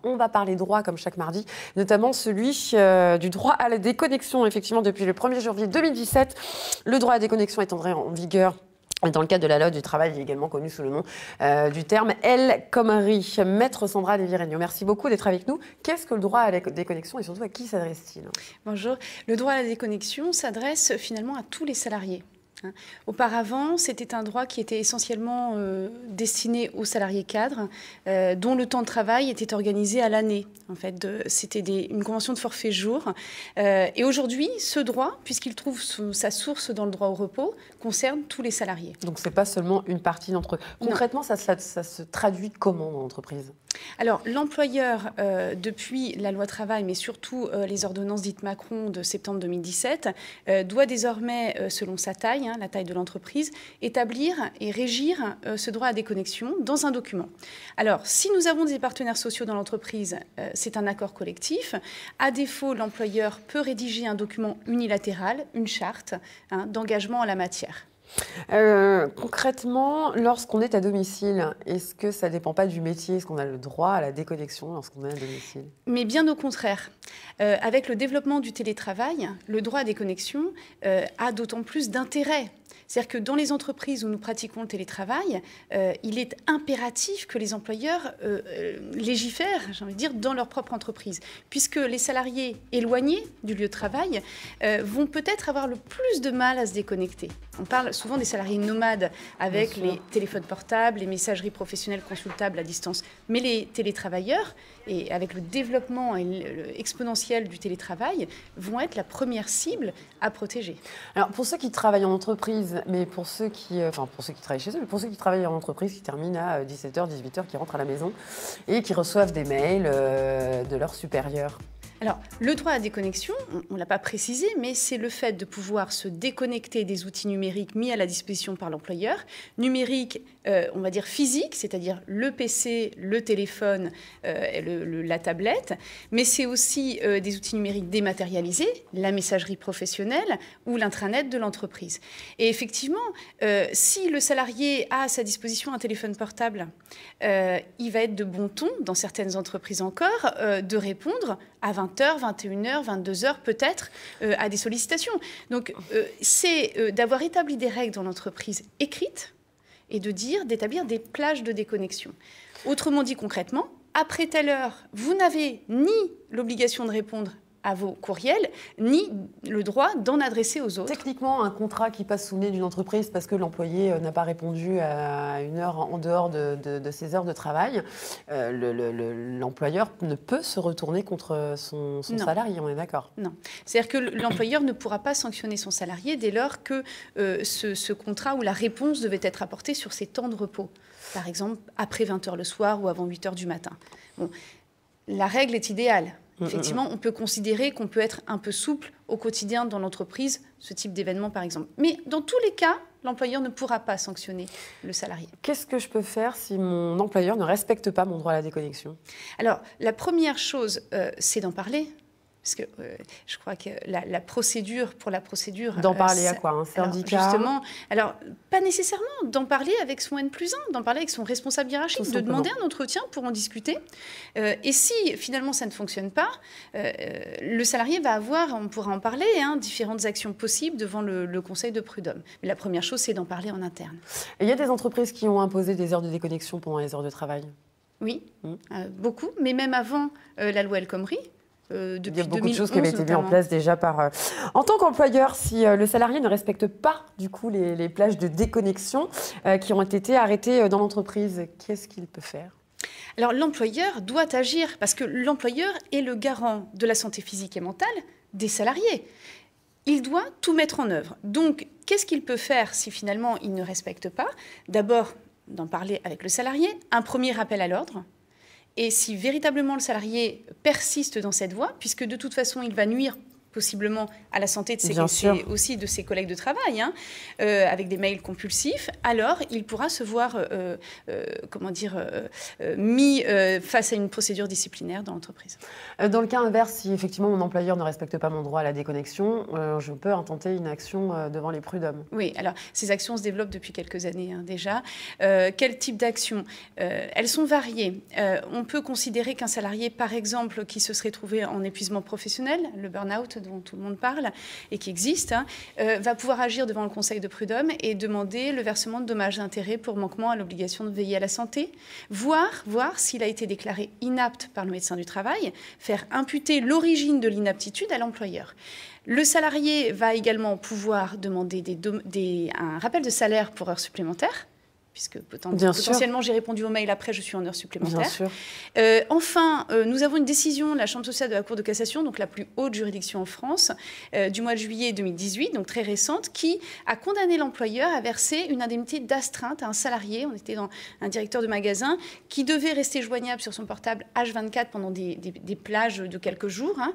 On va parler droit comme chaque mardi, notamment celui du droit à la déconnexion. Effectivement, depuis le 1er janvier 2017, le droit à la déconnexion est entré en vigueur dans le cadre de la loi du travail, également connu sous le nom du terme El Khomri. Maître Sandra Lévy-Regnault, merci beaucoup d'être avec nous. Qu'est-ce que le droit à la déconnexion et surtout à qui s'adresse-t-il? Bonjour. Le droit à la déconnexion s'adresse finalement à tous les salariés. Auparavant, c'était un droit qui était essentiellement destiné aux salariés cadres, dont le temps de travail était organisé à l'année. En fait, c'était une convention de forfait jour. Et aujourd'hui, ce droit, puisqu'il trouve sa source dans le droit au repos, concerne tous les salariés. Donc, ce n'est pas seulement une partie d'entre eux. Concrètement, ça se traduit comment dans l'entreprise? Alors, l'employeur, depuis la loi travail, mais surtout les ordonnances dites Macron de septembre 2017, doit désormais, selon sa taille, la taille de l'entreprise, établir et régir ce droit à déconnexion dans un document. Alors, si nous avons des partenaires sociaux dans l'entreprise, c'est un accord collectif. À défaut, l'employeur peut rédiger un document unilatéral, une charte d'engagement en la matière. Concrètement, lorsqu'on est à domicile, est-ce que ça ne dépend pas du métier? Est-ce qu'on a le droit à la déconnexion lorsqu'on est à domicile? Mais bien au contraire. Avec le développement du télétravail, le droit à déconnexion a d'autant plus d'intérêt. C'est-à-dire que dans les entreprises où nous pratiquons le télétravail, il est impératif que les employeurs légifèrent, j'ai envie de dire, dans leur propre entreprise. Puisque les salariés éloignés du lieu de travail vont peut-être avoir le plus de mal à se déconnecter. On parle souvent des salariés nomades avec les téléphones portables, les messageries professionnelles consultables à distance. Mais les télétravailleurs, et avec le développement exponentiel du télétravail, vont être la première cible à protéger. Alors, pour ceux qui travaillent en entreprise, mais pour ceux qui travaillent chez eux, mais pour ceux qui travaillent en entreprise, qui terminent à 17h, 18h, qui rentrent à la maison et qui reçoivent des mails de leurs supérieurs. Alors, le droit à la déconnexion, on ne l'a pas précisé, mais c'est le fait de pouvoir se déconnecter des outils numériques mis à la disposition par l'employeur. Numérique, on va dire physique, c'est-à-dire le PC, le téléphone, la tablette, mais c'est aussi des outils numériques dématérialisés, la messagerie professionnelle ou l'intranet de l'entreprise. Et effectivement, si le salarié a à sa disposition un téléphone portable, il va être de bon ton, dans certaines entreprises encore, de répondre à 20h, 21h, 22h peut-être, à des sollicitations. Donc, c'est d'avoir établi des règles dans l'entreprise écrites et d'établir des plages de déconnexion. Autrement dit, concrètement, après telle heure, vous n'avez ni l'obligation de répondre à vos courriels, ni le droit d'en adresser aux autres. Techniquement, un contrat qui passe sous le nez d'une entreprise parce que l'employé n'a pas répondu à une heure en dehors de ses heures de travail, l'employeur ne peut se retourner contre son salarié, on est d'accord? Non. C'est-à-dire que l'employeur ne pourra pas sanctionner son salarié dès lors que ce contrat ou la réponse devait être apportée sur ses temps de repos. Par exemple, après 20h le soir ou avant 8h du matin. Bon, la règle est idéale. Effectivement, on peut considérer qu'on peut être un peu souple au quotidien dans l'entreprise, ce type d'événement par exemple. Mais dans tous les cas, l'employeur ne pourra pas sanctionner le salarié. Qu'est-ce que je peux faire si mon employeur ne respecte pas mon droit à la déconnexion? Alors, la première chose, c'est d'en parler. Parce que je crois que la procédure, pour la procédure... D'en parler à quoi? Un syndicat? Alors, justement, alors, pas nécessairement d'en parler avec son N+1, d'en parler avec son responsable hiérarchique, de demander un entretien pour en discuter. Et si finalement ça ne fonctionne pas, le salarié va avoir, on pourra en parler, différentes actions possibles devant le conseil de prud'homme. Mais la première chose, c'est d'en parler en interne. Et il y a des entreprises qui ont imposé des heures de déconnexion pendant les heures de travail? Oui, beaucoup, mais même avant la loi El Khomri. Il y a beaucoup de choses qui avaient été mises en place déjà par... En tant qu'employeur, si le salarié ne respecte pas du coup les plages de déconnexion qui ont été arrêtées dans l'entreprise, qu'est-ce qu'il peut faire? Alors l'employeur doit agir parce que l'employeur est le garant de la santé physique et mentale des salariés. Il doit tout mettre en œuvre. Donc, qu'est-ce qu'il peut faire si finalement il ne respecte pas? D'abord, d'en parler avec le salarié, un premier appel à l'ordre. Et si véritablement le salarié persiste dans cette voie, puisque de toute façon il va nuire possiblement à la santé aussi de ses collègues de travail, hein, avec des mails compulsifs, alors il pourra se voir mis face à une procédure disciplinaire dans l'entreprise. Dans le cas inverse, si effectivement mon employeur ne respecte pas mon droit à la déconnexion, je peux intenter une action devant les prud'hommes. Oui, alors ces actions se développent depuis quelques années déjà. Quel type d'actions? Elles sont variées. On peut considérer qu'un salarié, par exemple, qui se serait trouvé en épuisement professionnel, le burn-out dont tout le monde parle et qui existe, hein, va pouvoir agir devant le conseil de prud'homme et demander le versement de dommages et intérêts pour manquement à l'obligation de veiller à la santé, voir s'il a été déclaré inapte par le médecin du travail, faire imputer l'origine de l'inaptitude à l'employeur. Le salarié va également pouvoir demander un rappel de salaire pour heures supplémentaires, puisque potentiellement j'ai répondu au mail après, je suis en heure supplémentaire. Enfin, nous avons une décision de la Chambre sociale de la Cour de cassation, donc la plus haute juridiction en France, du mois de juillet 2018, donc très récente, qui a condamné l'employeur à verser une indemnité d'astreinte à un salarié, on était dans un directeur de magasin, qui devait rester joignable sur son portable H24 pendant des plages de quelques jours, hein,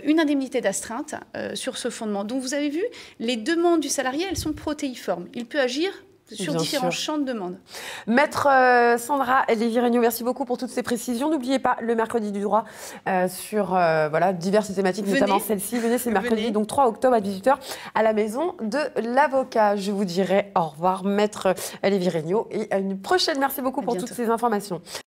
une indemnité d'astreinte sur ce fondement. Donc vous avez vu, les demandes du salarié, elles sont protéiformes. Il peut agir sur différents champs de demande. Maître Sandra Lévy-Regnault, merci beaucoup pour toutes ces précisions. N'oubliez pas le mercredi du droit sur diverses thématiques, notamment celle-ci. Venez, c'est mercredi, donc 3 octobre à 18h à la maison de l'avocat. Je vous dirai au revoir, Maître Lévy-Regnault, et à une prochaine. Merci beaucoup pour toutes ces informations.